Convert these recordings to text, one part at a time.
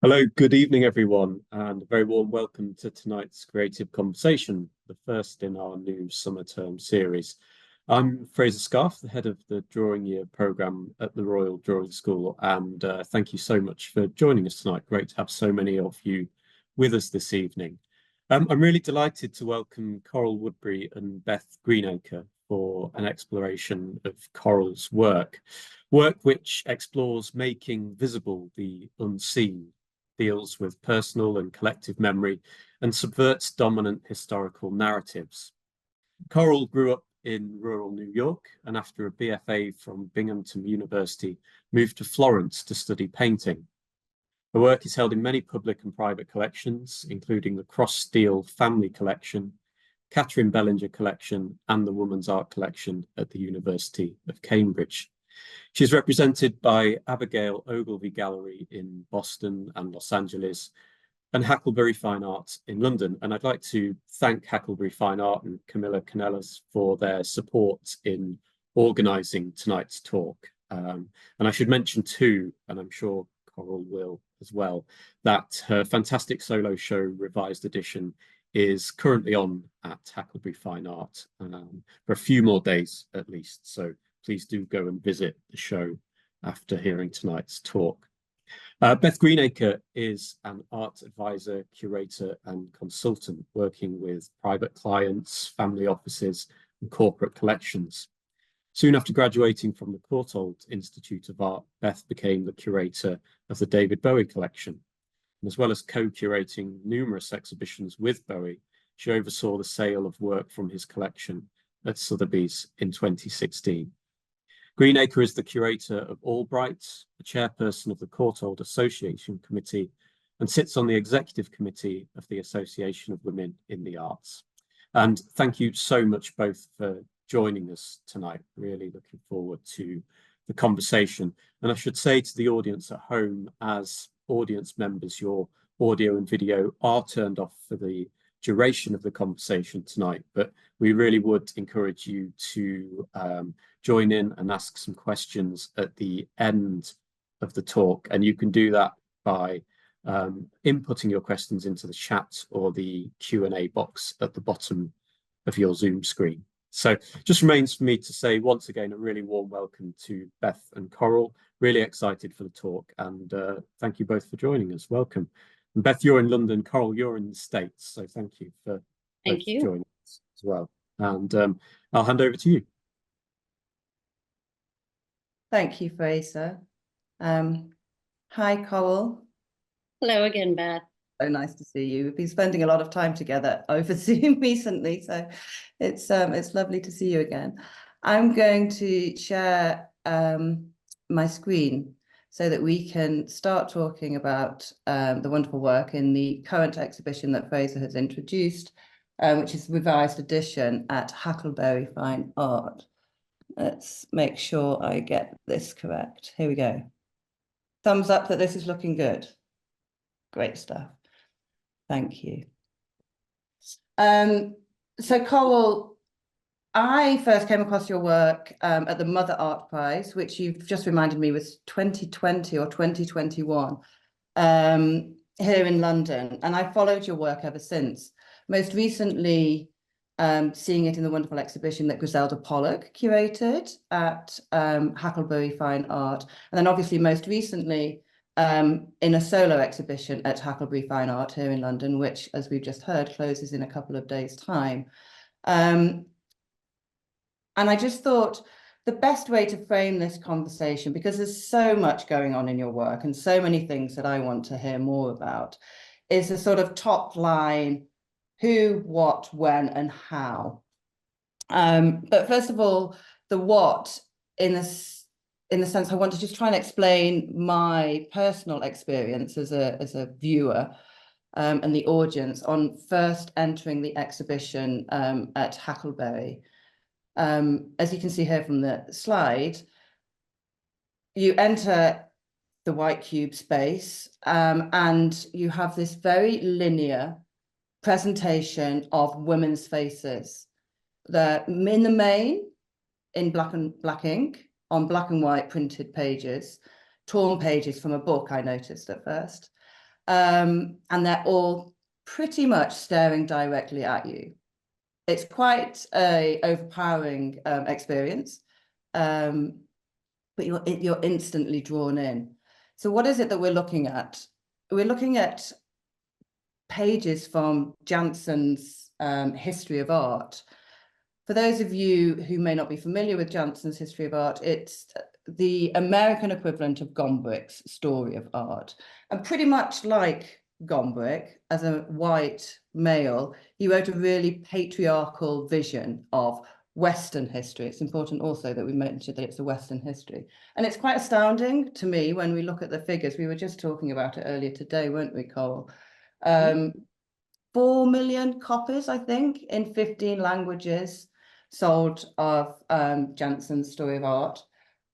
Hello, good evening, everyone, and a very warm welcome to tonight's Creative Conversation, the first in our new summer term series. I'm Fraser Scarf, the head of the Drawing Year programme at the Royal Drawing School, and thank you so much for joining us tonight. Great to have so many of you with us this evening. I'm really delighted to welcome Coral Woodbury and Beth Greenacre for an exploration of Coral's work which explores making visible the unseen, deals with personal and collective memory, and subverts dominant historical narratives. Coral grew up in rural New York and after a BFA from Binghamton University, moved to Florence to study painting. Her work is held in many public and private collections, including the Cross Steel Family Collection, Catherine Bellinger Collection, and the Woman's Art Collection at the University of Cambridge. She's represented by Abigail Ogilvy Gallery in Boston and Los Angeles, and Hackelbury Fine Art in London. And I'd like to thank Hackelbury Fine Art and Camilla Canellas for their support in organising tonight's talk. And I should mention too, and I'm sure Coral will as well, that her fantastic solo show, Revised Edition, is currently on at Hackelbury Fine Art for a few more days at least. So please do go and visit the show after hearing tonight's talk. Beth Greenacre is an art advisor, curator, and consultant working with private clients, family offices, and corporate collections. Soon after graduating from the Courtauld Institute of Art, Beth became the curator of the David Bowie collection. And as well as co-curating numerous exhibitions with Bowie, she oversaw the sale of work from his collection at Sotheby's in 2016. Greenacre is the curator of Albright, the chairperson of the Courtauld Association Committee, and sits on the executive committee of the Association of Women in the Arts. And thank you so much both for joining us tonight. Really looking forward to the conversation. And I should say to the audience at home, as audience members, your audio and video are turned off for the duration of the conversation tonight, but we really would encourage you to join in and ask some questions at the end of the talk. And you can do that by inputting your questions into the chat or the Q&A box at the bottom of your Zoom screen. So just remains for me to say once again, a really warm welcome to Beth and Coral. Really excited for the talk, and thank you both for joining us. Welcome. And Beth, you're in London. Coral, you're in the States. So thank you for joining us as well. And I'll hand over to you. Thank you, Fraser. Hi, Coral. Hello again, Beth. So nice to see you. We've been spending a lot of time together over Zoom recently, so it's lovely to see you again. I'm going to share my screen so that we can start talking about the wonderful work in the current exhibition that Fraser has introduced, which is Revised Edition at Hackelbury Fine Art. Let's make sure I get this correct. Here we go. Thumbs up that this is looking good. Great stuff. Thank you. So Coral, I first came across your work at the Mother Art Prize, which you've just reminded me was 2020 or 2021 here in London. And I followed your work ever since. Most recently, seeing it in the wonderful exhibition that Griselda Pollock curated at Hackelbury Fine Art. And then obviously most recently in a solo exhibition at Hackelbury Fine Art here in London, which, as we've just heard, closes in a couple of days' time. And I just thought the best way to frame this conversation, because there's so much going on in your work and so many things that I want to hear more about, is a sort of top line, who, what, when, and how. But first of all, the what, in the sense I want to just try and explain my personal experience as a viewer and the audience on first entering the exhibition at Hackelbury. As you can see here from the slide, you enter the white cube space and you have this very linear presentation of women's faces. They're in the main in black ink on black and white printed pages, torn pages from a book, I noticed at first. and they're all pretty much staring directly at you. It's quite a overpowering experience, but you're instantly drawn in. So what is it that we're looking at? We're looking at pages from Janson's History of Art. For those of you who may not be familiar with Janson's History of Art, it's the American equivalent of Gombrich's Story of Art. And pretty much like Gombrich, as a white male, he wrote a really patriarchal vision of Western history. It's important also that we mention that it's a Western history. And it's quite astounding to me when we look at the figures. We were just talking about it earlier today, weren't we, Coral? 4 million copies, I think, in 15 languages sold of Janson's Story of Art.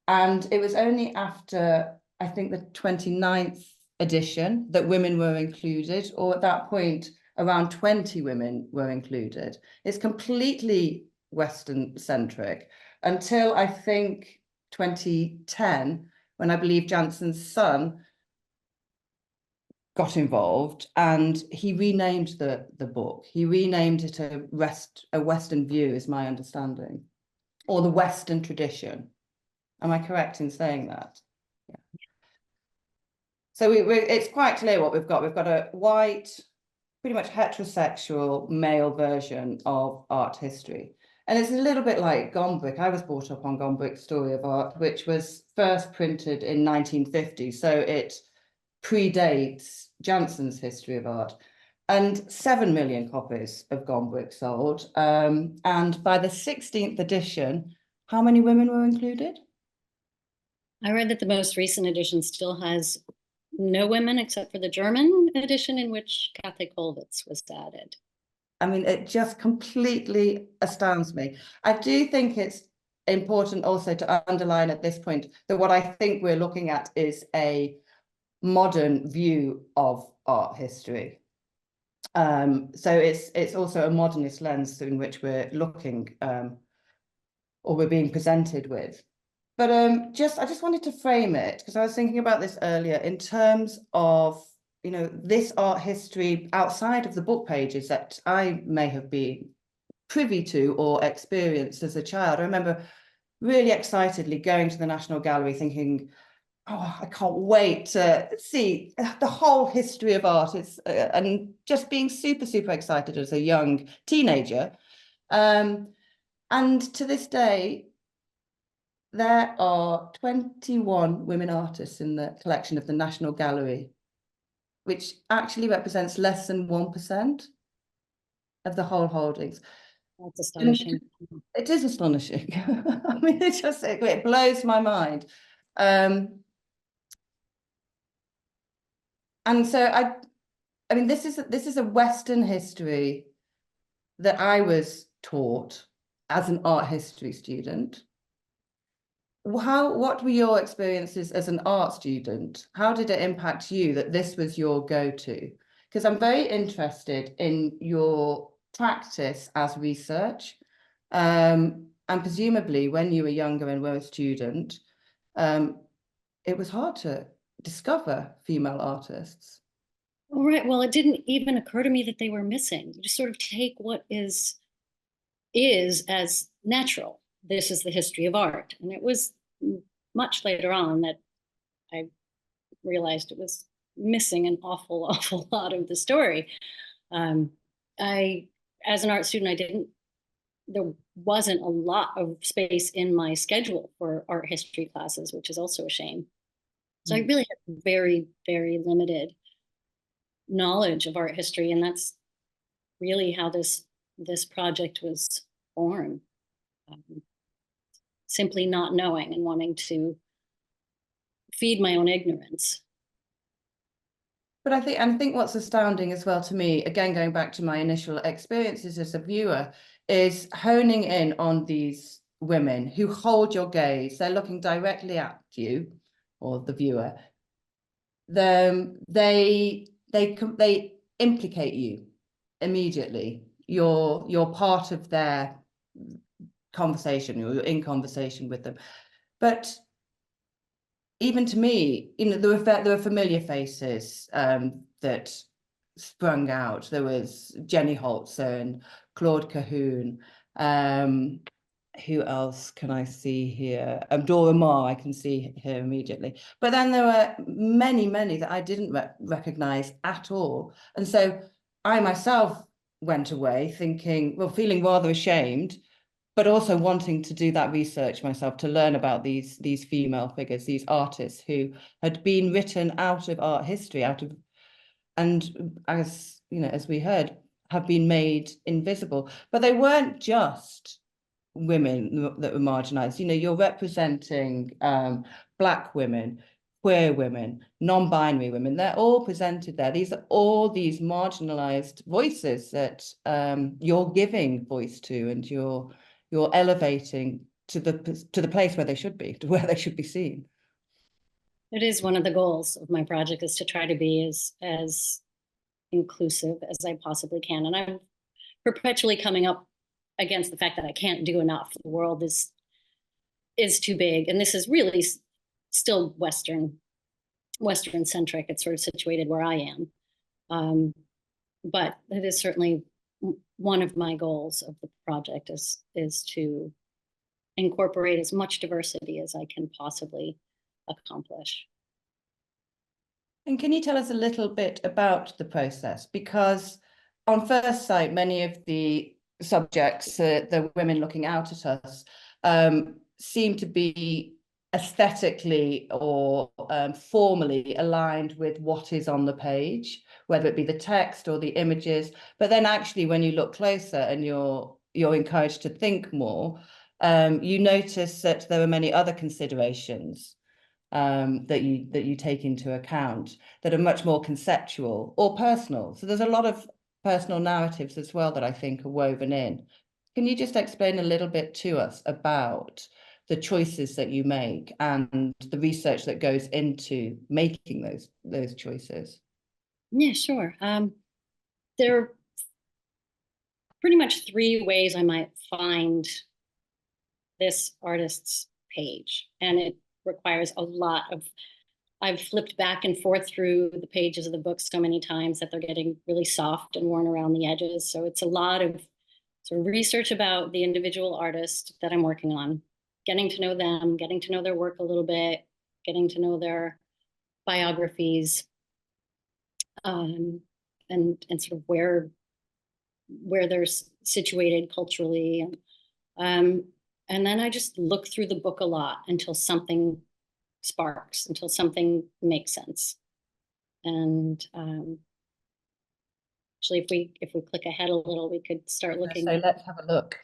And it was only after, I think, the 29th edition that women were included, or at that point, around 20 women were included. It's completely Western-centric until, I think, 2010, when I believe Janson's son got involved and he renamed the book. He renamed it a Western View, is my understanding, or the Western Tradition. Am I correct in saying that? Yeah. So it's quite clear what we've got. We've got a white, pretty much heterosexual male version of art history. And it's a little bit like Gombrich. I was brought up on Gombrich's Story of Art, which was first printed in 1950. So it predates Janson's History of Art, and 7 million copies of Gombrich sold. And by the 16th edition, how many women were included? I read that the most recent edition still has no women except for the German edition, in which Kathy Kollwitz was added. I mean, it just completely astounds me. I do think it's important also to underline at this point that what I think we're looking at is a modern view of art history. So it's also a modernist lens in which we're looking, or we're being presented with. But I just wanted to frame it, because I was thinking about this earlier in terms of, you know, this art history outside of the book pages that I may have been privy to or experienced as a child. I remember really excitedly going to the National Gallery thinking, oh, I can't wait to see the whole history of art. It's and just being super, super excited as a young teenager. And to this day, there are 21 women artists in the collection of the National Gallery, which actually represents less than 1% of the whole holdings. That's astonishing. It is astonishing. I mean, it blows my mind. And so I mean, this is a Western history that I was taught as an art history student. What were your experiences as an art student? How did it impact you that this was your go-to? Because I'm very interested in your practice as research. And presumably when you were younger and were a student, it was hard to discover female artists. All right. Well, it didn't even occur to me that they were missing. You just sort of take what is as natural. This is the history of art. And it was much later on that I realized it was missing an awful, awful lot of the story. As an art student, there wasn't a lot of space in my schedule for art history classes, which is also a shame. So I really had very, very limited knowledge of art history. And that's really how this project was born. Simply not knowing and wanting to feed my own ignorance. But I think what's astounding as well to me, again, going back to my initial experiences as a viewer, is honing in on these women who hold your gaze. They're looking directly at you, or the viewer. They implicate you immediately. You're part of their conversation, you're in conversation with them. But even to me, there were familiar faces that sprung out. There was Jenny Holzer, Claude Cahoon. Who else can I see here? Dora Maar, I can see here immediately. But then there were many that I didn't recognize at all. And so I myself went away thinking, well, feeling rather ashamed, but also wanting to do that research myself, to learn about these female figures, these artists who had been written out of art history, and as as we heard, have been made invisible. But they weren't just women that were marginalized. You're representing Black women, queer women, non-binary women. They're all presented there. These are all these marginalized voices that you're giving voice to, and you're elevating to the place where they should be, to where they should be seen. It is one of the goals of my project, is to try to be as inclusive as I possibly can. And I'm perpetually coming up against the fact that I can't do enough. The world is too big. And this is really still Western centric. It's sort of situated where I am. But it is certainly one of my goals of the project is to incorporate as much diversity as I can possibly accomplish. And can you tell us a little bit about the process? Because on first sight, many of the subjects, the women looking out at us, seem to be aesthetically or formally aligned with what is on the page, whether it be the text or the images. But then actually, when you look closer and you're encouraged to think more, you notice that there are many other considerations that you take into account that are much more conceptual or personal. So there's a lot of personal narratives as well that I think are woven in. Can you just explain a little bit to us about the choices that you make and the research that goes into making those choices? Yeah, sure. There are pretty much 3 ways I might find this artist's page, and it requires a lot of, I've flipped back and forth through the pages of the book so many times that they're getting really soft and worn around the edges. So it's a lot of sort of research about the individual artist that I'm working on, getting to know them, getting to know their work a little bit, getting to know their biographies, and sort of where they're situated culturally. And then I just look through the book a lot until something sparks, until something makes sense. And actually, if we click ahead a little, we could start looking. So let's have a look.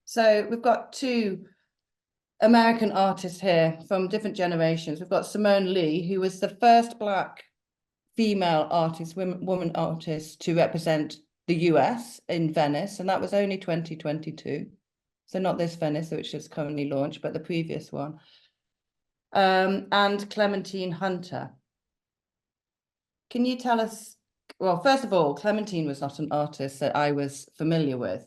So we've got 2 American artists here from different generations. We've got Simone Lee, who was the first Black female artist, woman artist, to represent the US in Venice, and that was only 2022. So not this Venice, which is currently launched, but the previous one. And Clementine Hunter. Can you tell us, well, first of all, Clementine was not an artist that I was familiar with.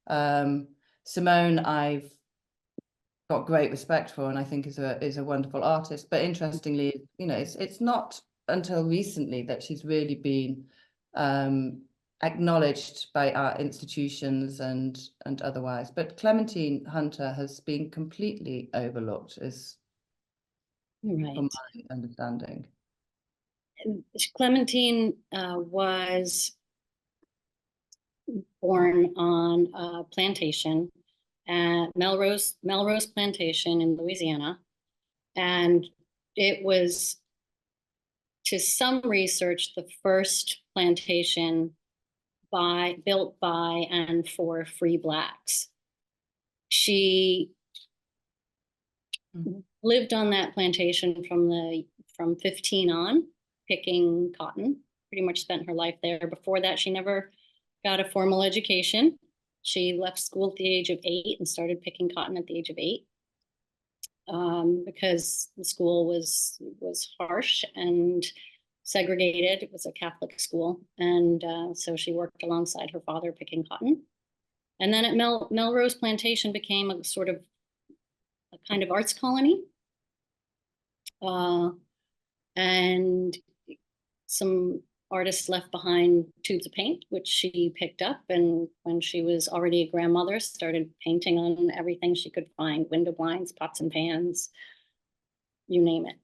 Simone, I've got great respect for, and I think is a wonderful artist. But interestingly, it's not until recently that she's really been acknowledged by our institutions and otherwise. But Clementine Hunter has been completely overlooked, from my understanding. Clementine was born on a plantation at Melrose Plantation in Louisiana, and it was, to some research, the first plantation built by and for free Blacks. She lived on that plantation from 15 on, picking cotton. Pretty much spent her life there. Before that, she never got a formal education. She left school at the age of 8 and started picking cotton at the age of 8 because the school was harsh and segregated. It was a Catholic school, and so she worked alongside her father picking cotton. And then at Melrose Plantation became a sort of a kind of arts colony. And some artists left behind tubes of paint, which she picked up, and when she was already a grandmother, started painting on everything she could find: window blinds, pots and pans, you name it.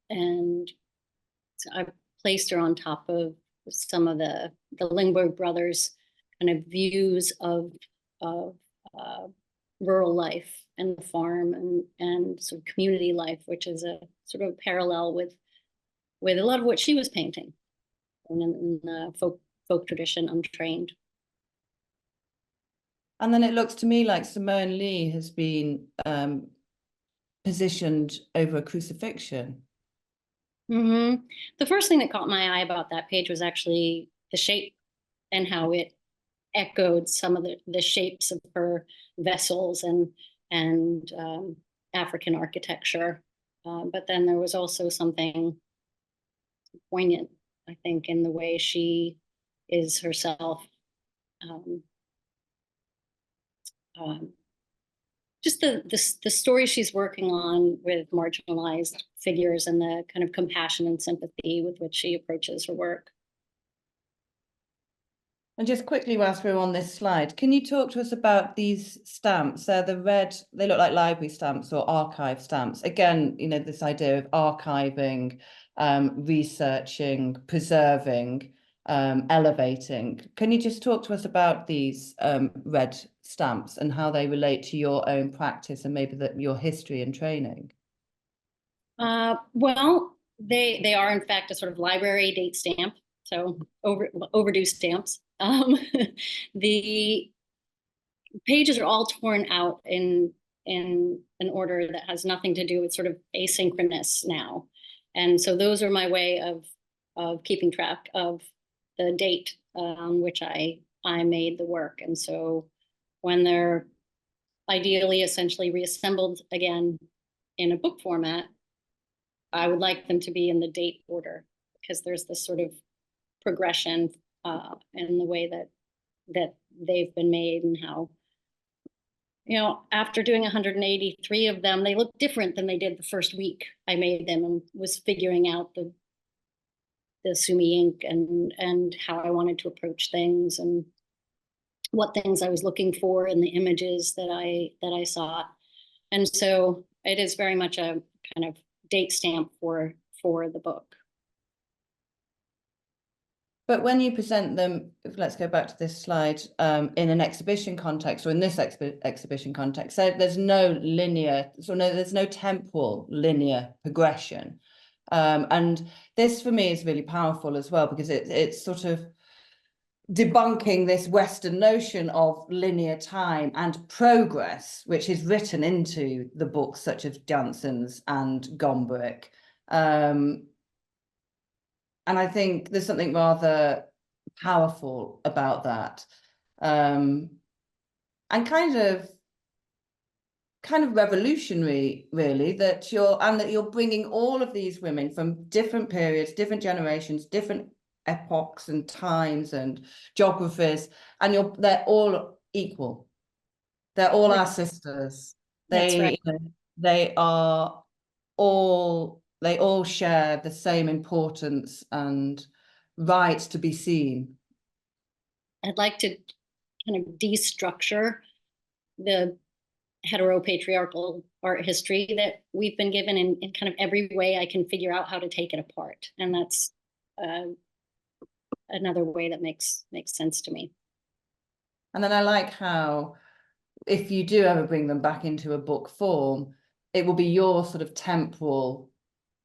And so I placed her on top of some of the Lindbergh brothers' kind of views of rural life and the farm and sort of community life, which is a sort of parallel with a lot of what she was painting in the folk tradition, untrained. And then it looks to me like Simone Lee has been positioned over a crucifixion. Mm-hmm. The first thing that caught my eye about that page was actually the shape and how it echoed some of the shapes of her vessels and African architecture. But then there was also something poignant, I think, in the way she is herself. Just the story she's working on with marginalized figures and the kind of compassion and sympathy with which she approaches her work. And just quickly, whilst we're on this slide, can you talk to us about these stamps? They're the red, they look like library stamps or archive stamps. Again, you know, this idea of archiving, researching, preserving, elevating. Can you just talk to us about these red stamps and how they relate to your own practice and maybe your history and training? Well, they are in fact a sort of library date stamp, so overdue stamps. The pages are all torn out in an order that has nothing to do with sort of asynchronous now, and so those are my way of keeping track of the date on which I made the work. And so when they're ideally essentially reassembled again in a book format, I would like them to be in the date order, because there's this sort of progression in the way that they've been made, and how, you know, after doing 183 of them, they look different than they did the first week I made them and was figuring out the Sumi ink and how I wanted to approach things and what things I was looking for in the images that I saw. And so it is very much a kind of date stamp for the book. But when you present them, let's go back to this slide, in an exhibition context, or in this exhibition context, so there's no linear, there's no temporal linear progression. And this for me is really powerful as well, because it's sort of debunking this Western notion of linear time and progress, which is written into the books such as Janson's and Gombrich. And I think there's something rather powerful about that, and kind of revolutionary, really, that you're bringing all of these women from different periods, different generations, different epochs and times and geographies, and they're all equal. They're all our sisters. That's right. They all share the same importance and right to be seen. I'd like to kind of destructure the heteropatriarchal art history that we've been given in kind of every way I can figure out how to take it apart. And that's another way that makes sense to me. And then I like how, if you do ever bring them back into a book form, it will be your sort of temporal,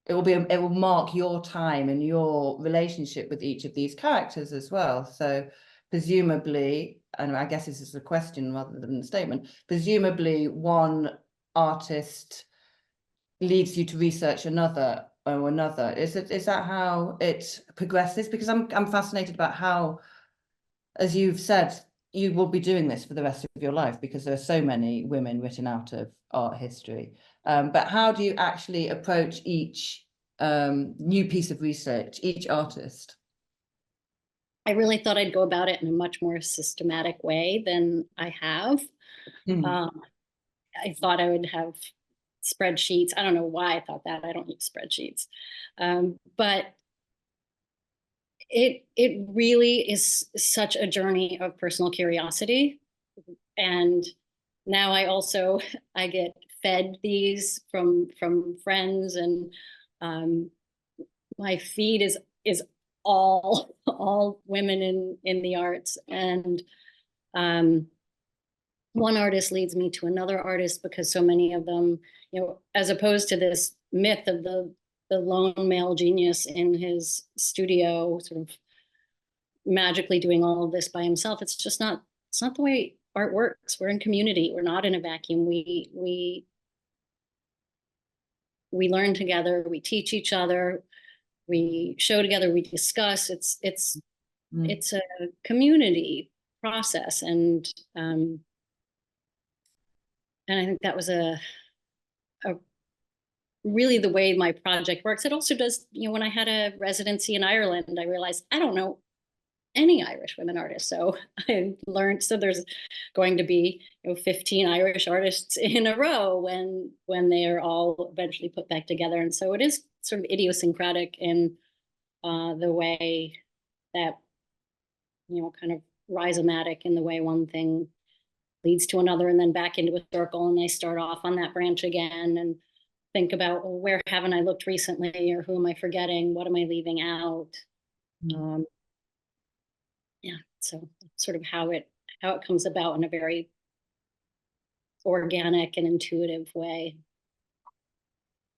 it will mark your time and your relationship with each of these characters as well. So presumably, and I guess this is a question rather than a statement, presumably one artist leads you to research another or another. Is that how it progresses? Because I'm fascinated about how, as you've said, you will be doing this for the rest of your life, because there are so many women written out of art history. But how do you actually approach each new piece of research, each artist? I really thought I'd go about it in a much more systematic way than I have. I thought I would have spreadsheets. I don't know why I thought that. I don't use spreadsheets. But it really is such a journey of personal curiosity. And now I get fed these from friends, and my feed is all women in the arts. And one artist leads me to another artist, because so many of them, as opposed to this myth of the lone male genius in his studio sort of magically doing all of this by himself, it's not the way art works. We're in community. We're not in a vacuum. We learn together, we teach each other, we show together, we discuss. It's a community process. And I think that was a really the way my project works. It also does, when I had a residency in Ireland, I realized I don't know any Irish women artists. So I learned, so there's going to be 15 Irish artists in a row when they are all eventually put back together. And so it is sort of idiosyncratic in the way that, kind of rhizomatic in the way one thing leads to another and then back into a circle, and they start off on that branch again and think about, well, where haven't I looked recently, or who am I forgetting? What am I leaving out? Yeah, so sort of how it comes about in a very organic and intuitive way.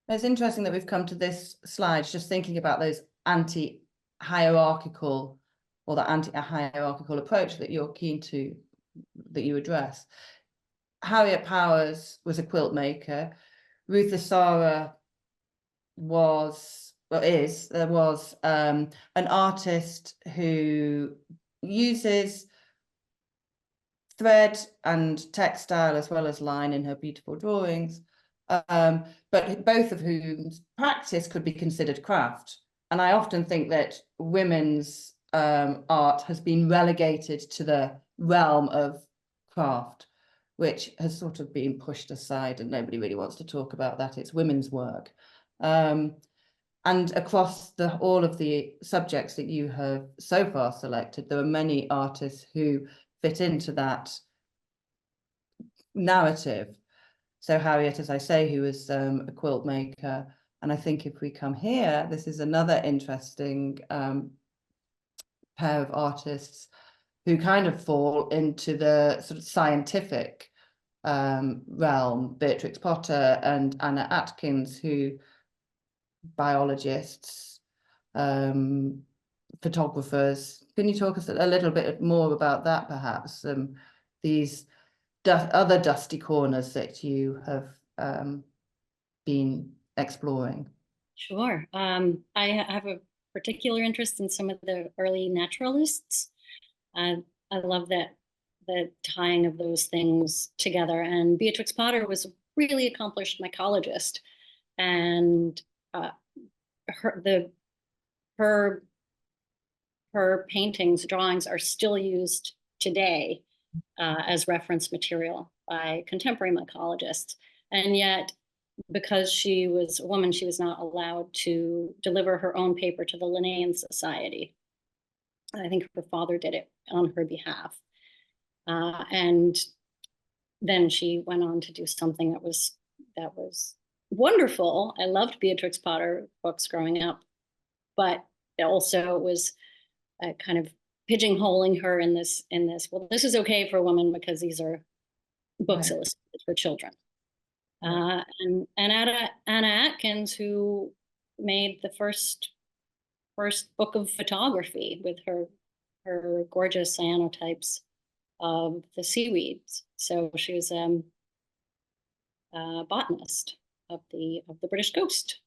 It's interesting that we've come to this slide, just thinking about those anti-hierarchical, or the anti-hierarchical approach that you're keen to, that you address. Harriet Powers was a quilt maker. Ruth Asara was an artist who uses thread and textile as well as line in her beautiful drawings, but both of whose practice could be considered craft. And I often think that women's art has been relegated to the realm of craft, which has sort of been pushed aside, and nobody really wants to talk about that. It's women's work. And across all of the subjects that you have so far selected, there are many artists who fit into that narrative. So Harriet, as I say, who was a quilt maker. And I think if we come here, this is another interesting pair of artists who kind of fall into the sort of scientific realm. Beatrix Potter and Anna Atkins, who biologists, photographers. Can you talk us a little bit more about that, perhaps? These other dusty corners that you have been exploring. Sure. I have a particular interest in some of the early naturalists. I love that the tying of those things together. And Beatrix Potter was a really accomplished mycologist, and her paintings, drawings are still used today as reference material by contemporary mycologists. And yet, because she was a woman, she was not allowed to deliver her own paper to the Linnean Society. I think her father did it on her behalf. And then she went on to do something that was wonderful. I loved Beatrix Potter books growing up, but also it was kind of pigeonholing her in this, well, this is okay for a woman because these are books illustrated for children. And Anna Atkins, who made the first book of photography with her gorgeous cyanotypes of the seaweeds. So she was a botanist of the British coast.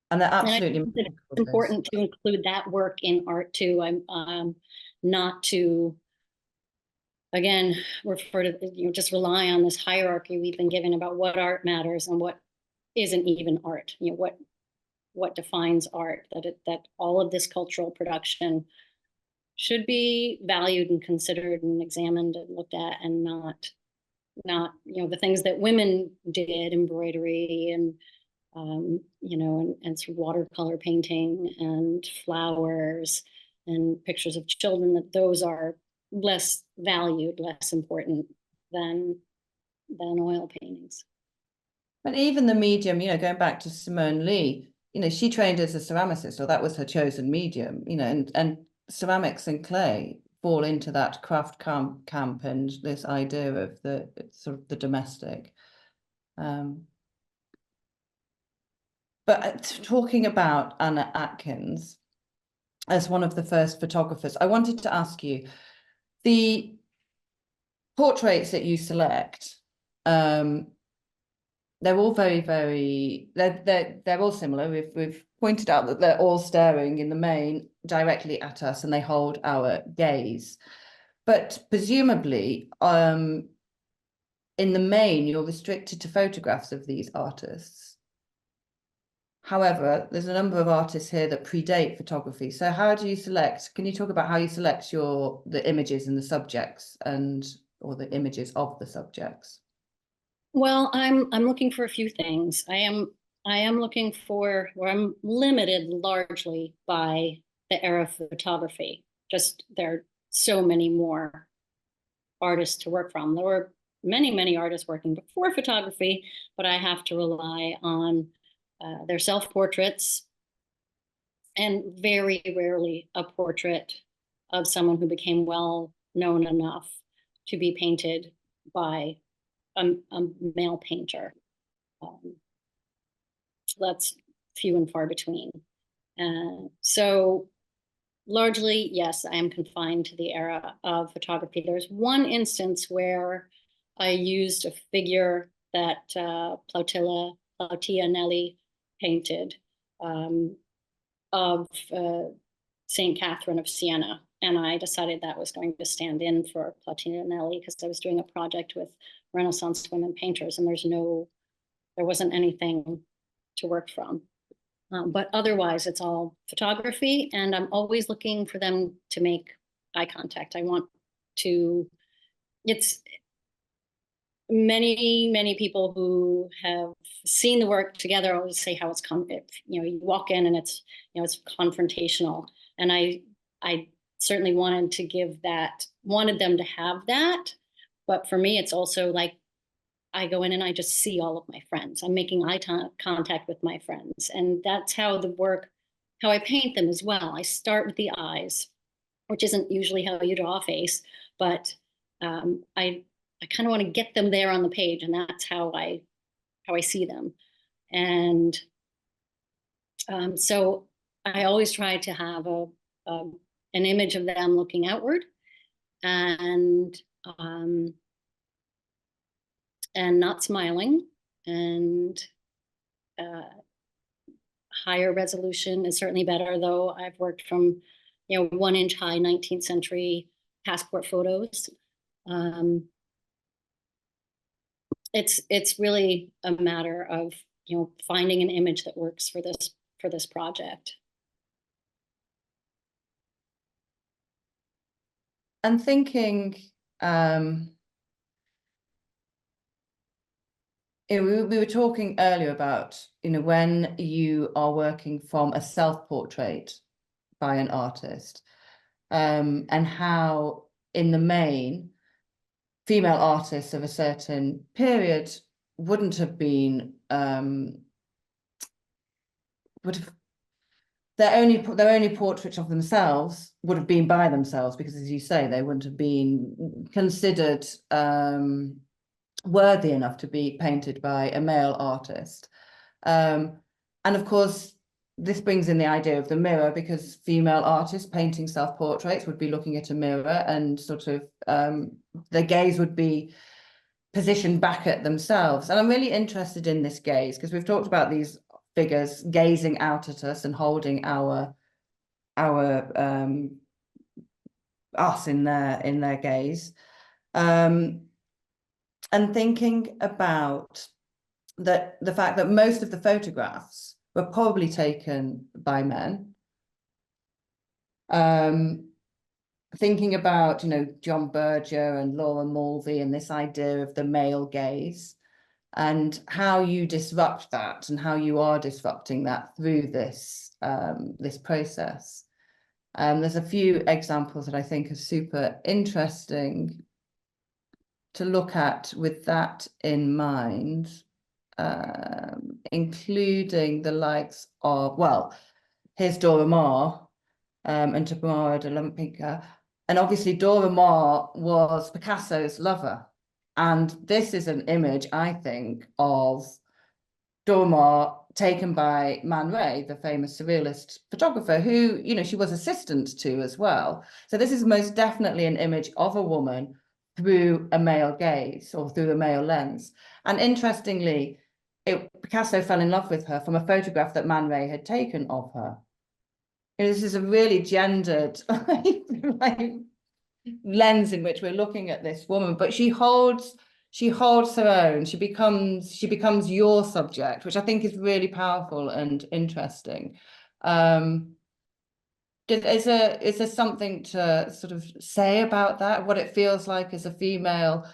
And they're absolutely it's important to include that work in art too. I'm not to, again, refer to, just rely on this hierarchy we've been given about what art matters and what isn't even art. What defines art, that all of this cultural production should be valued and considered and examined and looked at, and not, the things that women did, embroidery and, and sort of watercolor painting and flowers and pictures of children, that those are less valued, less important than oil paintings. But even the medium, going back to Simone Lee, she trained as a ceramicist, or that was her chosen medium, and ceramics and clay fall into that craft camp and this idea of the sort of the domestic. But talking about Anna Atkins as one of the first photographers, I wanted to ask you, the portraits that you select, they're all very, very, they're all similar. We've pointed out that they're all staring in the main directly at us, and they hold our gaze. But presumably, in the main, you're restricted to photographs of these artists. However, there's a number of artists here that predate photography. So how do you select? Can you talk about how you select the images and the subjects, or the images of the subjects? Well, I'm looking for a few things. I am looking for, or I'm limited largely by the era of photography. Just there are so many more artists to work from. There were many, many artists working before photography, but I have to rely on their self-portraits, and very rarely a portrait of someone who became well known enough to be painted by a male painter. That's few and far between. So largely, yes, I am confined to the era of photography. There's one instance where I used a figure that Plautia Nelli painted of St. Catherine of Siena. And I decided that was going to stand in for Plautia Nelli because I was doing a project with Renaissance women painters, and there wasn't anything to work from. But otherwise, it's all photography, and I'm always looking for them to make eye contact. I want to, it's many people who have seen the work together always say how it's, you walk in and it's, it's confrontational. And I certainly wanted them to have that. But for me, it's also like, I go in and I just see all of my friends. I'm making eye contact with my friends. And that's how how I paint them as well. I start with the eyes, which isn't usually how you draw a face, but I kind of want to get them there on the page, and that's how I see them. And so I always try to have an image of them looking outward, and not smiling, and higher resolution is certainly better, though I've worked from 1-inch high 19th century passport photos. It's really a matter of finding an image that works for this project. And thinking, we were talking earlier about when you are working from a self-portrait by an artist, and how in the main female artists of a certain period wouldn't have been their only portrait of themselves would have been by themselves, because, as you say, they wouldn't have been considered worthy enough to be painted by a male artist. And of course, this brings in the idea of the mirror, because female artists painting self-portraits would be looking at a mirror, and sort of their gaze would be positioned back at themselves. And I'm really interested in this gaze, because we've talked about these figures gazing out at us and holding us in their gaze, and thinking about the fact that most of the photographs were probably taken by men, thinking about, you know, John Berger and Laura Mulvey and this idea of the male gaze, and how you disrupt that and how you are disrupting that through this this process. There's a few examples that I think are super interesting to look at with that in mind, including the likes of, well, here's Dora Maar and Tamara de Lempicka. And obviously Dora Maar was Picasso's lover. And this is an image, I think, of Dora Maar taken by Man Ray, the famous surrealist photographer, who, you know, she was assistant to as well. So this is most definitely an image of a woman through a male gaze or through a male lens. And interestingly, Picasso fell in love with her from a photograph that Man Ray had taken of her. And this is a really gendered like, lens in which we're looking at this woman, but she holds her own. She becomes your subject, which I think is really powerful and interesting. Is there something to sort of say about that, what it feels like as a female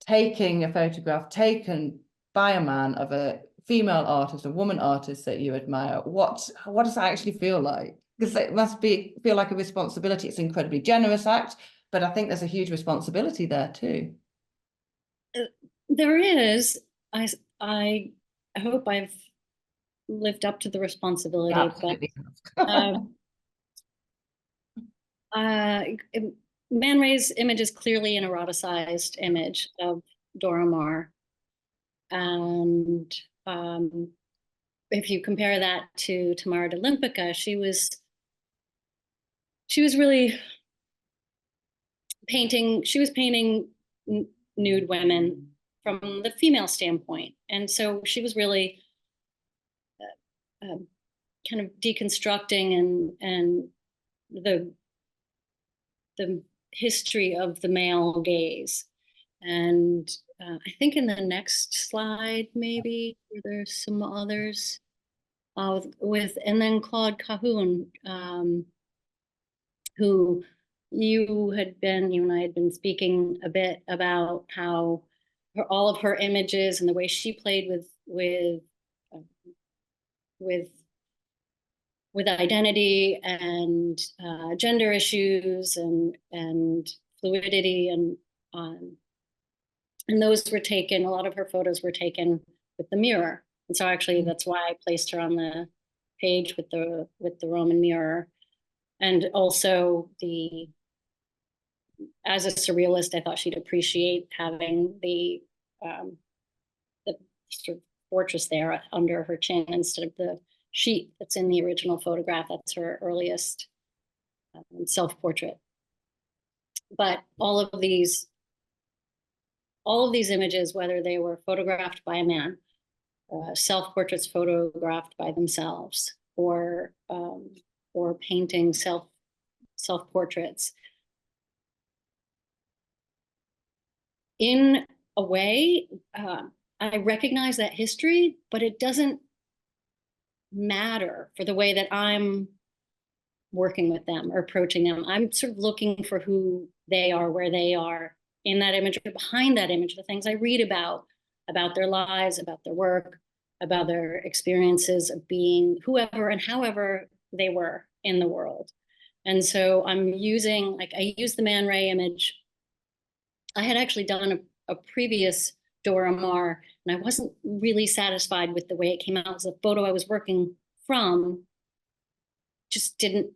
taking a photograph taken by a man of a female artist, a woman artist that you admire? What does that actually feel like? Because it must feel like a responsibility. It's an incredibly generous act, but I think there's a huge responsibility there too. There is. I hope I've lived up to the responsibility. Absolutely. But Man Ray's image is clearly an eroticized image of Dora Maar. And if you compare that to Tamara de Lempicka, she was really painting nude women from the female standpoint. And so she was really kind of deconstructing and the history of the male gaze. And I think in the next slide, maybe there's some others and then Claude Cahun, who you and I had been speaking a bit about how all of her images and the way she played with identity and gender issues and fluidity and those were taken. A lot of her photos were taken with the mirror, and so actually that's why I placed her on the page with the Roman mirror. And also as a surrealist, I thought she'd appreciate having the sort of fortress there under her chin instead of the sheet that's in the original photograph. That's her earliest self-portrait. But all of these images, whether they were photographed by a man, self-portraits photographed by themselves, or painting self-portraits, in a way, I recognize that history, but it doesn't matter for the way that I'm working with them or approaching them. I'm sort of looking for who they are, where they are in that image, or behind that image, the things I read about their lives, about their work, about their experiences of being whoever and however they were in the world. And so I'm using, I used the Man Ray image. I had actually done a previous Dora Maar, and I wasn't really satisfied with the way it came out. The photo I was working from just didn't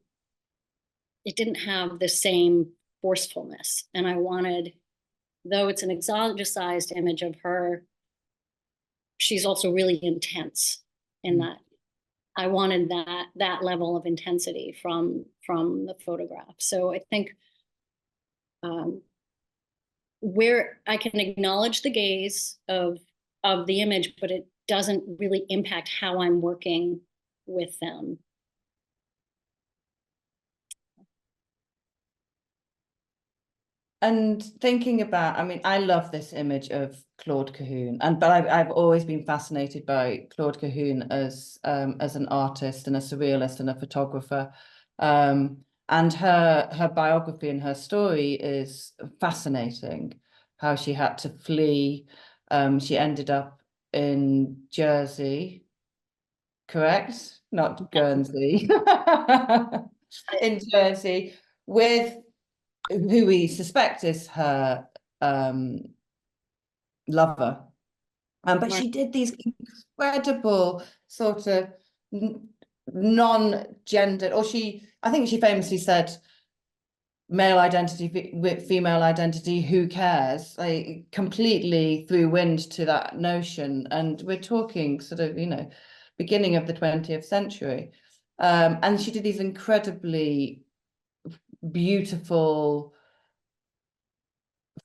have the same forcefulness. And I wanted, though it's an exoticized image of her, she's also really intense in that. I wanted that level of intensity from the photograph. So I think where I can acknowledge the gaze of the image, but it doesn't really impact how I'm working with them. And thinking about, I mean, I love this image of Claude Cahun, but I've always been fascinated by Claude Cahun as an artist and a surrealist and a photographer. And her biography and her story is fascinating. How she had to flee. She ended up in Jersey, correct? Not Guernsey. In Jersey, with who we suspect is her lover. But she did these incredible sort of non-gendered, or I think she famously said, male identity with female identity, who cares? Like, completely threw wind to that notion. And we're talking sort of, beginning of the 20th century. And she did these incredibly beautiful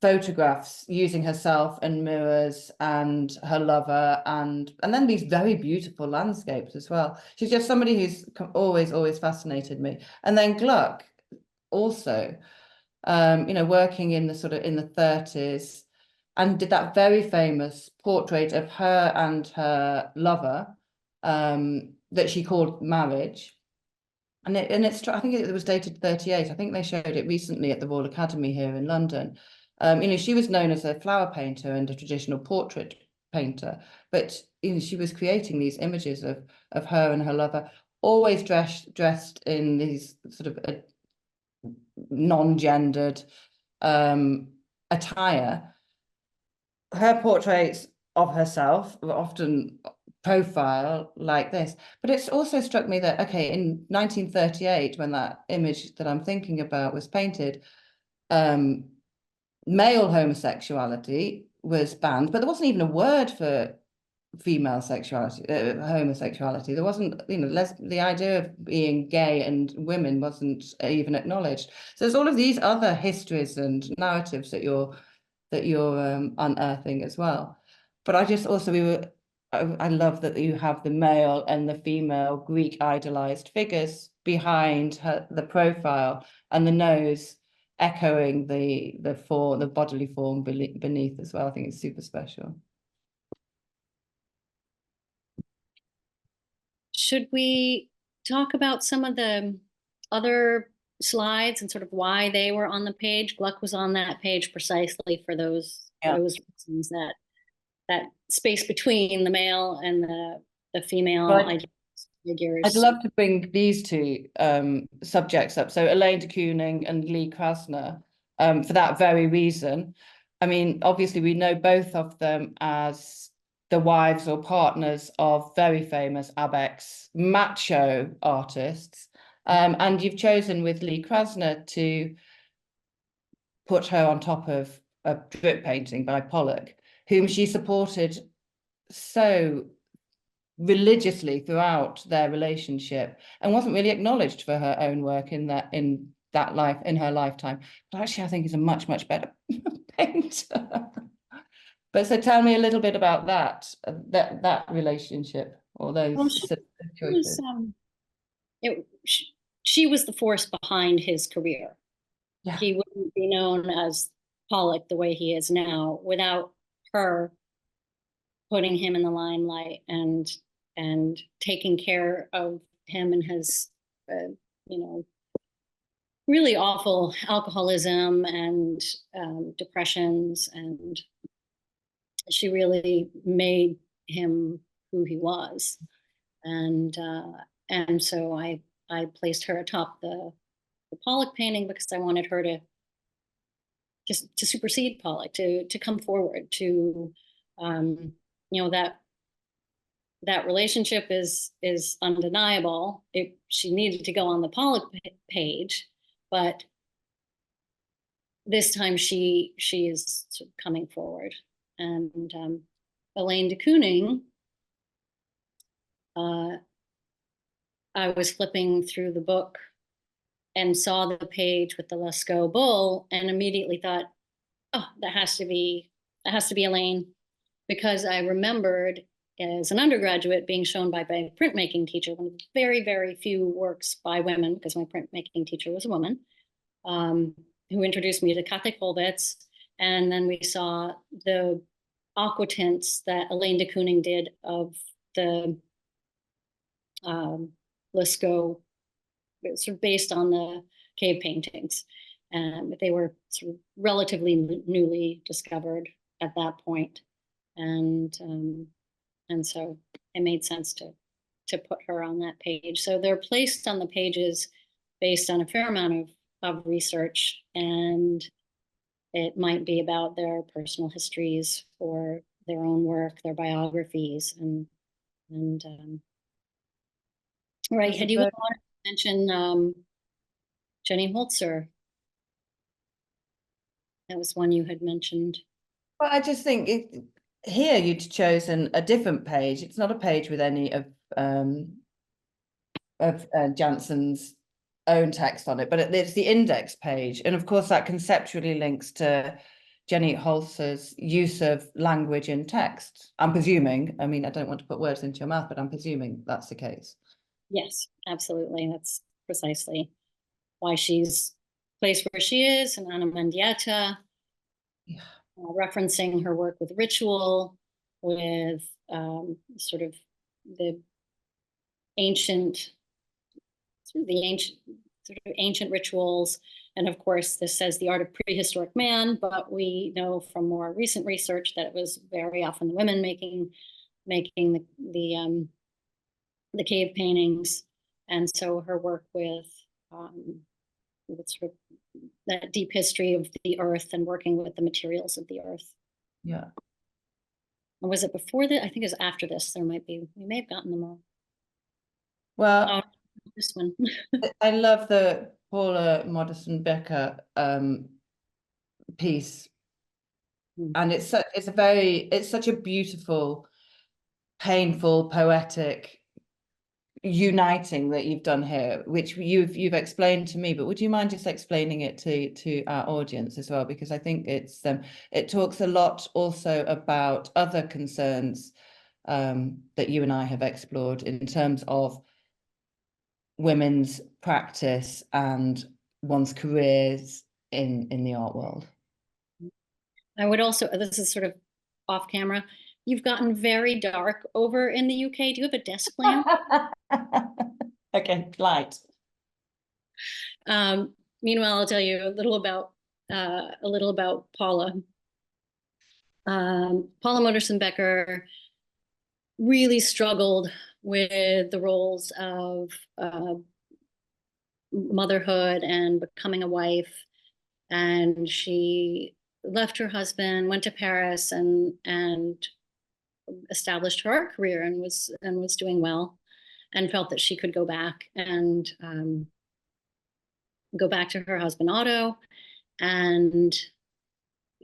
photographs using herself and mirrors and her lover, and then these very beautiful landscapes as well. She's just somebody who's always fascinated me. And then Gluck also, working in the in the 30s, and did that very famous portrait of her and her lover that she called Marriage. And it's I think it was dated 38. I think they showed it recently at the Royal Academy here in London. She was known as a flower painter and a traditional portrait painter, but she was creating these images of her and her lover, always dressed in these sort of non-gendered attire. Her portraits of herself were often profile like this, but it's also struck me that, okay, in 1938, when that image that I'm thinking about was painted, male homosexuality was banned, but there wasn't even a word for female sexuality, homosexuality. There wasn't, the idea of being gay and women wasn't even acknowledged. So there's all of these other histories and narratives that you're unearthing as well. But I just also I love that you have the male and the female Greek idolized figures behind the profile, and the nose echoing the bodily form beneath as well. I think it's super special. Should we talk about some of the other slides and sort of why they were on the page? Gluck was on that page precisely for those reasons, that space between the male and the female figures. I'd love to bring these two subjects up. So Elaine de Kooning and Lee Krasner, for that very reason. I mean, obviously we know both of them as the wives or partners of very famous Abex macho artists. And you've chosen with Lee Krasner to put her on top of a drip painting by Pollock, whom she supported so religiously throughout their relationship, and wasn't really acknowledged for her own work in her lifetime. But actually, I think is a much better painter. But so tell me a little bit about that relationship, or those choices. She was the force behind his career. Yeah. He wouldn't be known as Pollock the way he is now without her putting him in the limelight and taking care of him and his really awful alcoholism and depressions, and she really made him who he was. And so I placed her atop the Pollock painting because I wanted her to supersede Pollock, to come forward, to that relationship is undeniable. She needed to go on the Pollock page, but this time she is sort of coming forward. And Elaine de Kooning, I was flipping through the book and saw the page with the Lascaux bull, and immediately thought, oh, that has to be Elaine, because I remembered as an undergraduate being shown by my printmaking teacher, one of the very, very few works by women, because my printmaking teacher was a woman, who introduced me to Kathy Kolbitz. And then we saw the aqua tints that Elaine de Kooning did of the Lascaux, sort of based on cave paintings. They were sort of relatively newly discovered at that point. And so it made sense to put her on that page. So they're placed on the pages based on a fair amount of research, and it might be about their personal histories or their own work, their biographies, and right. Had you wanted to mention Jenny Holzer? That was one you had mentioned. Well, I just think here you'd chosen a different page. It's not a page with any of Janson's own text on it, but it's the index page. And of course, that conceptually links to Jenny Holzer's use of language in text. I'm presuming, I mean, I don't want to put words into your mouth, but I'm presuming that's the case. Yes, absolutely. That's precisely why she's placed where she is, and Anna Mendieta, Yeah. Referencing her work with ritual, with sort of the ancient rituals. And of course, this says the art of prehistoric man, but we know from more recent research that it was very often the women making the cave paintings. And so her work with sort of that deep history of the earth and working with the materials of the earth. Yeah. And was it before that? I think it was after this. We may have gotten them all. Well, this one. I love the Paula Modersohn-Becker piece. And it's such a beautiful, painful, poetic uniting that you've done here, which you've explained to me, but would you mind just explaining it to our audience as well? Because I think it talks a lot also about other concerns that you and I have explored in terms of women's practice and one's careers in the art world. I would also, this is sort of off camera, you've gotten very dark over in the UK. Do you have a desk lamp? Okay, light. Meanwhile, I'll tell you a little about Paula. Paula Modersohn-Becker really struggled with the roles of motherhood and becoming a wife, and she left her husband, went to Paris, and established her art career, and was doing well, and felt that she could go back and go back to her husband Otto, and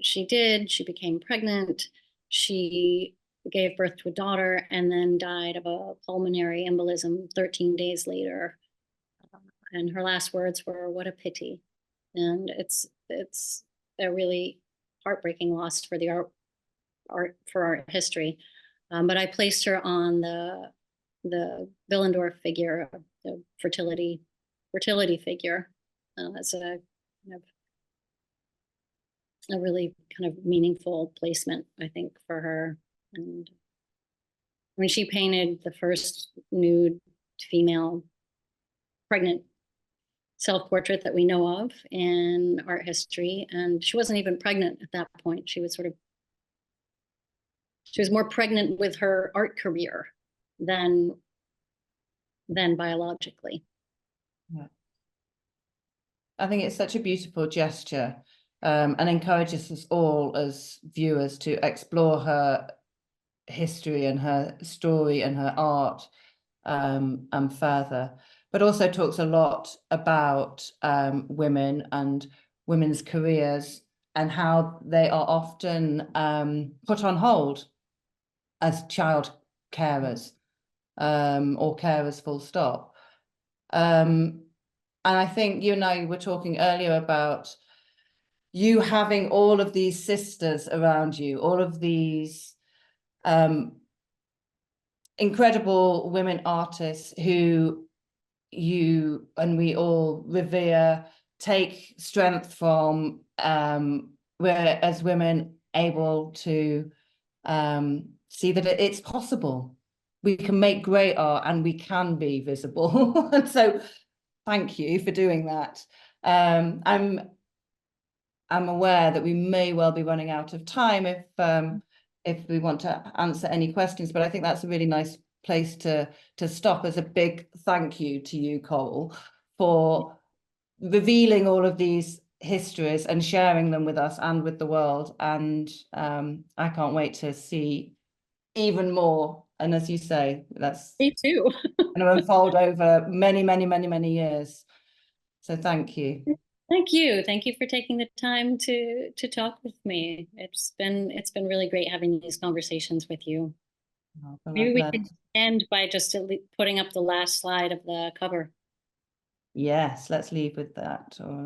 she did. She became pregnant. She gave birth to a daughter, and then died of a pulmonary embolism 13 days later. And her last words were, "What a pity." And it's a really heartbreaking loss for the art history. But I placed her on the Willendorf figure, the fertility figure, as a really kind of meaningful placement, I think, for her. And I mean, she painted the first nude female pregnant self-portrait that we know of in art history, and she wasn't even pregnant at that point. She was more pregnant with her art career than biologically. Yeah. I think it's such a beautiful gesture, and encourages us all as viewers to explore her history and her story and her art and further, but also talks a lot about women and women's careers and how they are often put on hold as child carers or carers full stop. And I think you and I were talking earlier about you having all of these sisters around you, all of these incredible women artists who you and we all revere, take strength from, we're as women able to see that it's possible. We can make great art and we can be visible. And so thank you for doing that. I'm aware that we may well be running out of time if we want to answer any questions, but I think that's a really nice place to stop as a big thank you to you, Coral, for revealing all of these histories and sharing them with us and with the world. And I can't wait to see even more. And as you say, that's Me too. going to unfold over many, many, many, many years. So thank you. Thank you. Thank you for taking the time to talk with me. It's been really great having these conversations with you. Oh, Maybe we can end by just putting up the last slide of the cover. Yes, let's leave with that, or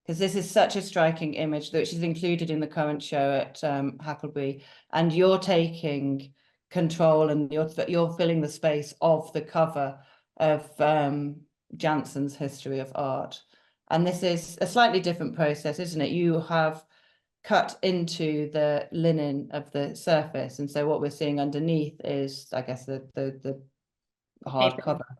because this is such a striking image which is included in the current show at Hackelbury, and you're taking control and you're filling the space of the cover of Janson's History of Art. And this is a slightly different process, isn't it? You have cut into the linen of the surface, and so what we're seeing underneath is, I guess, the hard Paper. cover.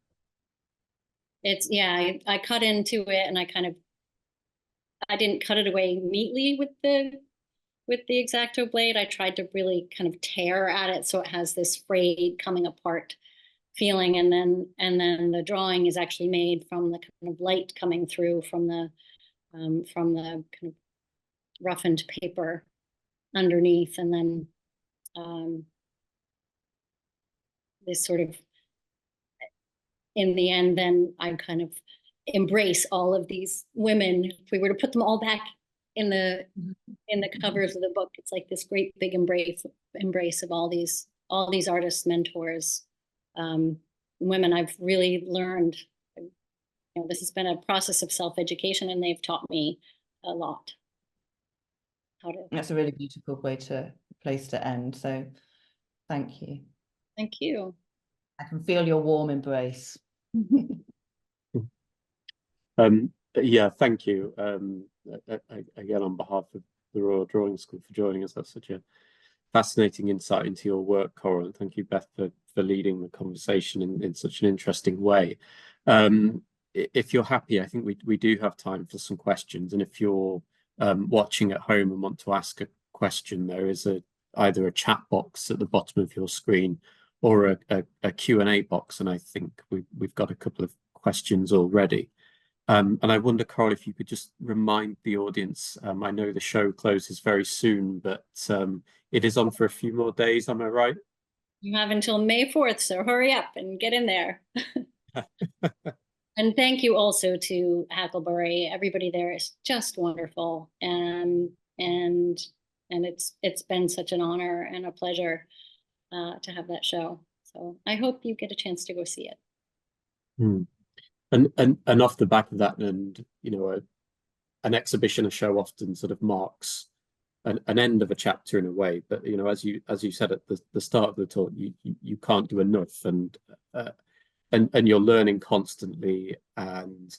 It's, yeah, I cut into it, and I didn't cut it away neatly with the X-Acto blade. I tried to really kind of tear at it so it has this frayed, coming apart feeling, and then the drawing is actually made from the kind of light coming through from the kind of roughened paper underneath, and then this sort of, in the end, then I kind of embrace all of these women. If we were to put them all back in the covers of the book, it's like this great big embrace of all these artists, mentors, women I've really learned. You know, this has been a process of self-education, and they've taught me a lot. That's a really beautiful place to end. So thank you. Thank you. I can feel your warm embrace. Yeah, thank you. Again, on behalf of the Royal Drawing School for joining us. That's such a fascinating insight into your work, Coral. And thank you, Beth, for leading the conversation in such an interesting way. If you're happy, I think we do have time for some questions. And if you're watching at home and want to ask a question, there is either a chat box at the bottom of your screen or a Q&A box. And I think we've got a couple of questions already. And I wonder, Coral, if you could just remind the audience, I know the show closes very soon, but it is on for a few more days, am I right? You have until May 4th, so hurry up and get in there. And thank you also to Hackelbury. Everybody there is just wonderful. And it's been such an honor and a pleasure to have that show. So I hope you get a chance to go see it. And off the back of that, and you know, an exhibition, a show often sort of marks an end of a chapter in a way. But you know, as you said at the start of the talk, you can't do enough, and you're learning constantly and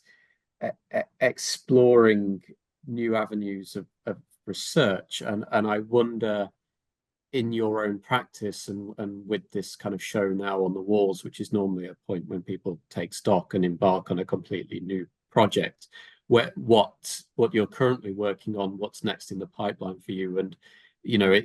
exploring new avenues of research. And I wonder, in your own practice and with this kind of show now on the walls, which is normally a point when people take stock and embark on a completely new project, what you're currently working on, what's next in the pipeline for you. And you know,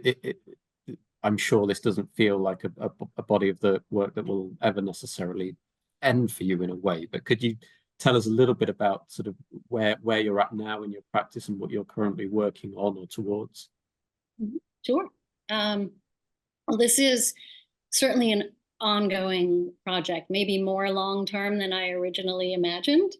I'm sure this doesn't feel like a body of the work that will ever necessarily end for you in a way, but could you tell us a little bit about sort of where you're at now in your practice and what you're currently working on or towards? Sure. Well, this is certainly an ongoing project, maybe more long-term than I originally imagined.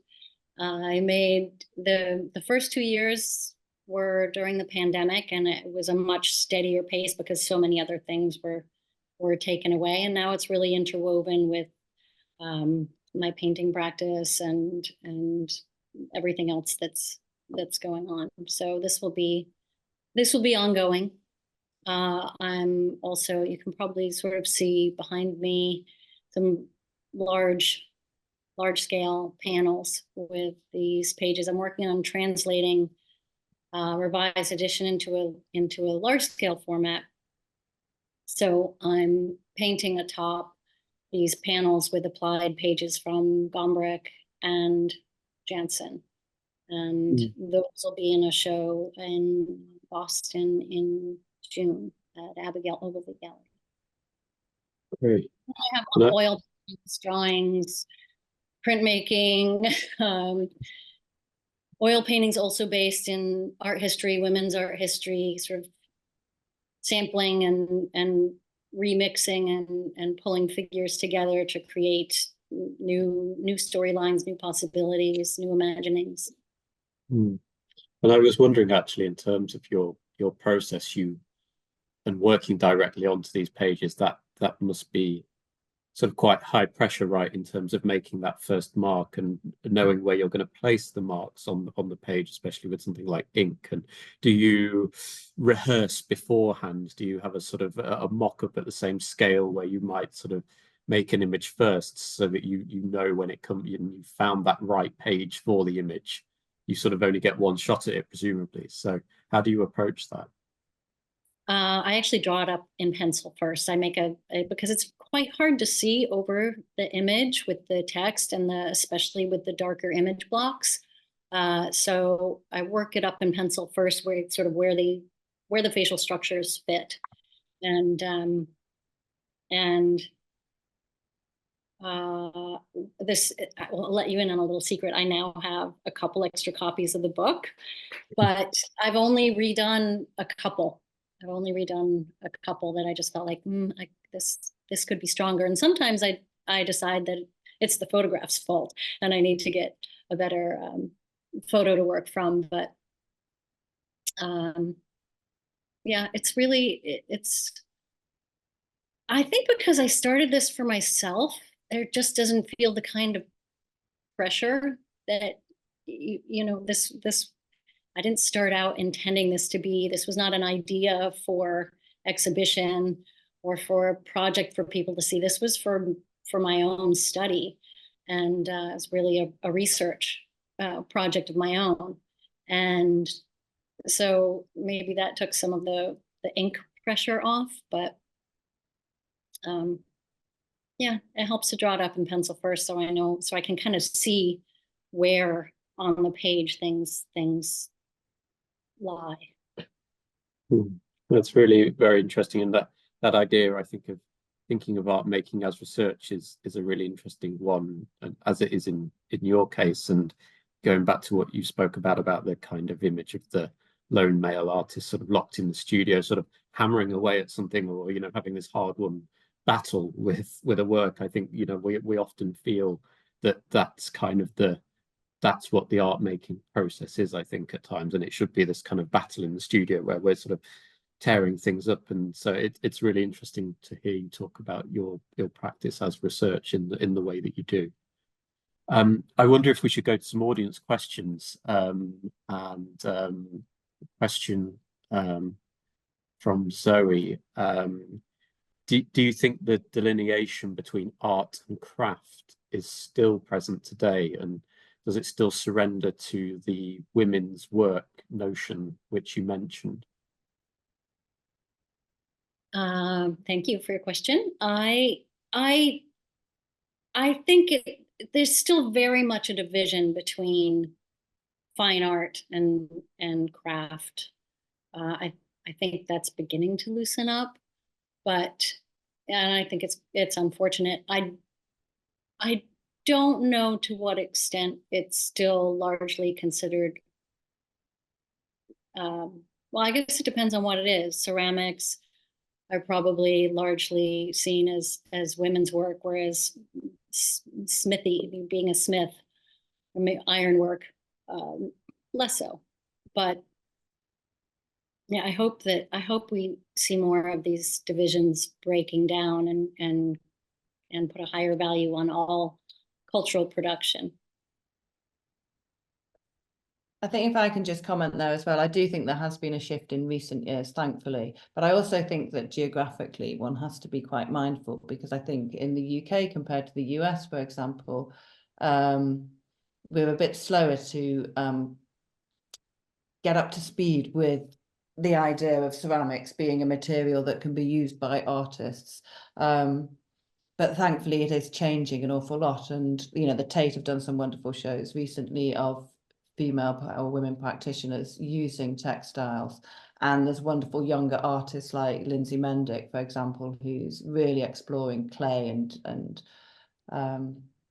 I made the first 2 years were during the pandemic, and it was a much steadier pace because so many other things were taken away. And now it's really interwoven with my painting practice and everything else that's going on. So this will be ongoing. I'm also, you can probably sort of see behind me some large scale panels with these pages. I'm working on translating revised edition into a large scale format. So I'm painting atop these panels with applied pages from Gombrich and Janson. And those will be in a show in Boston in June at Abigail Ogilvy Gallery. Great. I have oil paintings, drawings, printmaking, oil paintings also based in art history, women's art history, sort of sampling and remixing and pulling figures together to create new storylines, new possibilities, new imaginings. And I was wondering, actually, in terms of your process, and working directly onto these pages, that must be sort of quite high pressure, right, in terms of making that first mark and knowing where you're going to place the marks on the page, especially with something like ink. And do you rehearse beforehand? Do you have a sort of a mock-up at the same scale where you might sort of make an image first, so that you know when it comes, you found that right page for the image? You sort of only get one shot at it, presumably. So how do you approach that? I actually draw it up in pencil first. I make because it's quite hard to see over the image with the text and especially with the darker image blocks. So I work it up in pencil first, where it's sort of where the facial structures fit, and this, I'll let you in on a little secret. I now have a couple extra copies of the book, but I've only redone a couple. I've only redone a couple that I just felt like this could be stronger. And sometimes I decide that it's the photograph's fault and I need to get a better photo to work from. But yeah, it's really I think because I started this for myself, there just doesn't feel the kind of pressure that this. I didn't start out intending this was not an idea for exhibition or for a project for people to see. This was for my own study, and it's really a research project of my own. And so maybe that took some of the ink pressure off, but yeah, it helps to draw it up in pencil first, so I can kind of see where on the page things lie. That's really very interesting, and that idea, I think, of thinking of art making as research is a really interesting one, and as it is in your case. And going back to what you spoke about the kind of image of the lone male artist sort of locked in the studio, sort of hammering away at something, or having this hard-won battle with a work. I think we often feel that's kind of that's what the art making process is, I think, at times, and it should be this kind of battle in the studio where we're sort of tearing things up. And so it's really interesting to hear you talk about your practice as research in the way that you do. I wonder if we should go to some audience questions, question from Zoe. Do you think the delineation between art and craft is still present today, and does it still surrender to the women's work notion which you mentioned? Thank you for your question. I think there's still very much a division between fine art and craft. I think that's beginning to loosen up, and I think it's unfortunate. I don't know to what extent it's still largely considered. Well, I guess it depends on what it is. Ceramics are probably largely seen as women's work, whereas smithy, being a smith, ironwork, less so. But yeah, I hope we see more of these divisions breaking down and put a higher value on all cultural production. I think if I can just comment there as well, I do think there has been a shift in recent years, thankfully. But I also think that geographically one has to be quite mindful, because I think in the UK compared to the US, for example, we're a bit slower to get up to speed with the idea of ceramics being a material that can be used by artists. But But thankfully it is changing an awful lot. And, you know, the Tate have done some wonderful shows recently of female or women practitioners using textiles. And there's wonderful younger artists like Lindsay Mendick, for example, who's really exploring clay and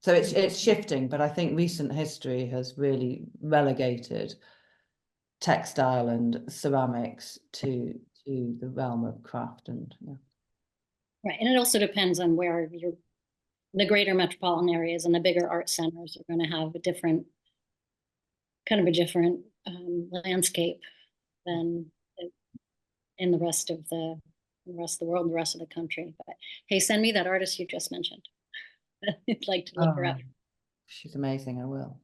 so it's shifting, but I think recent history has really relegated textile and ceramics to the realm of craft and yeah. Right, and it also depends on where the greater metropolitan areas and the bigger art centers are going to have a different landscape than in the rest of the world, the rest of the country. But hey, send me that artist you just mentioned. I'd like to look her up. She's amazing. I will.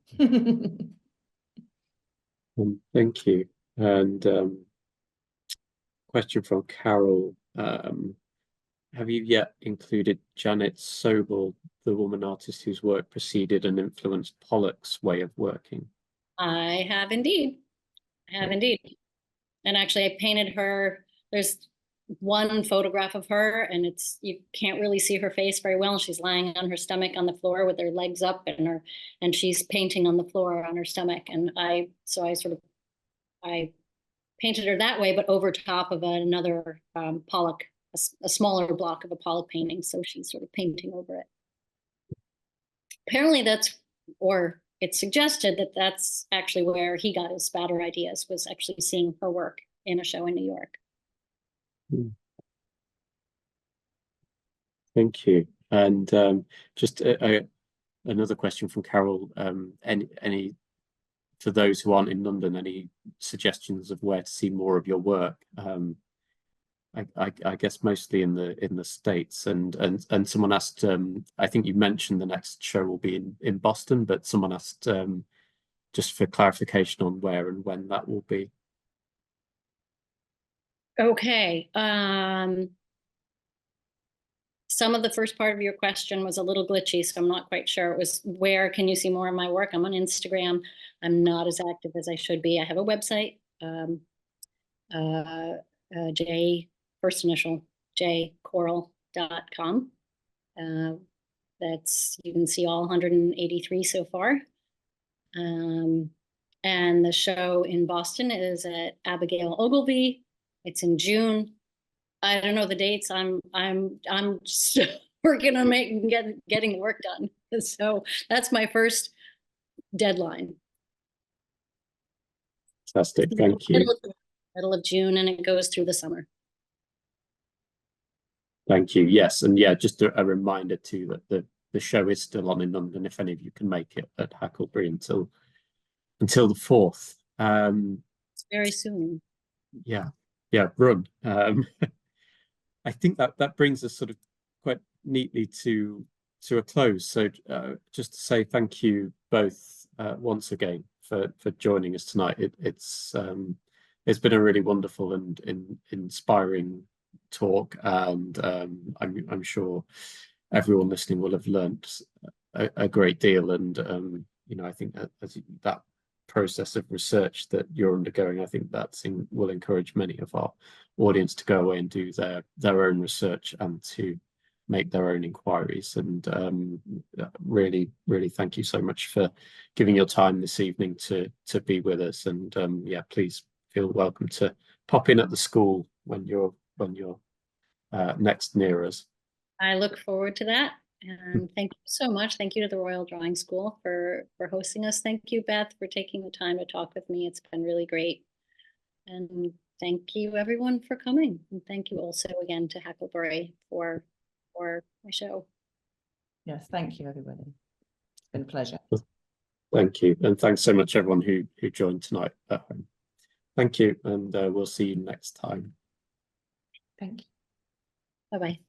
Thank you. And question from Carol. Have you yet included Janet Sobel, the woman artist whose work preceded and influenced Pollock's way of working? I have indeed. And actually I painted her. There's one photograph of her and you can't really see her face very well. She's lying on her stomach on the floor with her legs up and she's painting on the floor on her stomach. And I painted her that way, but over top of another Pollock, a smaller block of a Pollock painting. So she's sort of painting over it. Apparently it's suggested that that's actually where he got his spatter ideas, was actually seeing her work in a show in New York. Thank you. And just another question from Carol. Any for those who aren't in London, any suggestions of where to see more of your work? I guess mostly in the States. And someone asked. I think you mentioned the next show will be in Boston, but someone asked just for clarification on where and when that will be. Okay. Some of the first part of your question was a little glitchy, so I'm not quite sure. It was, where can you see more of my work? I'm on Instagram. I'm not as active as I should be. I have a website, first initial J, coral.com. You can see all 183 so far. And the show in Boston is at Abigail Ogilvy. It's in June. I don't know the dates. I'm just working on getting the work done. So that's my first deadline. Fantastic, thank you. Middle of June, and it goes through the summer. Thank you. Yes, and yeah, just a reminder too that the show is still on in London if any of you can make it at Hackelbury until the 4th. It's very soon. Yeah, run. I think that brings us sort of quite neatly to a close. So just to say thank you both once again for joining us tonight. It's been a really wonderful and inspiring talk, and I'm sure everyone listening will have learnt a great deal. And I think that process of research that you're undergoing, I think will encourage many of our audience to go away and do their own research and to make their own inquiries. And really thank you so much for giving your time this evening to be with us. And yeah, please feel welcome to pop in at the school when you're next near us. I look forward to that. And thank you so much. Thank you to the Royal Drawing School for hosting us. Thank you, Beth, for taking the time to talk with me. It's been really great. And thank you, everyone, for coming. And thank you also again to Hackelbury for my show. Yes, thank you, everybody. It's been a pleasure. Thank you. And thanks so much, everyone who joined tonight at home. Thank you, and we'll see you next time. Thank you. Bye-bye.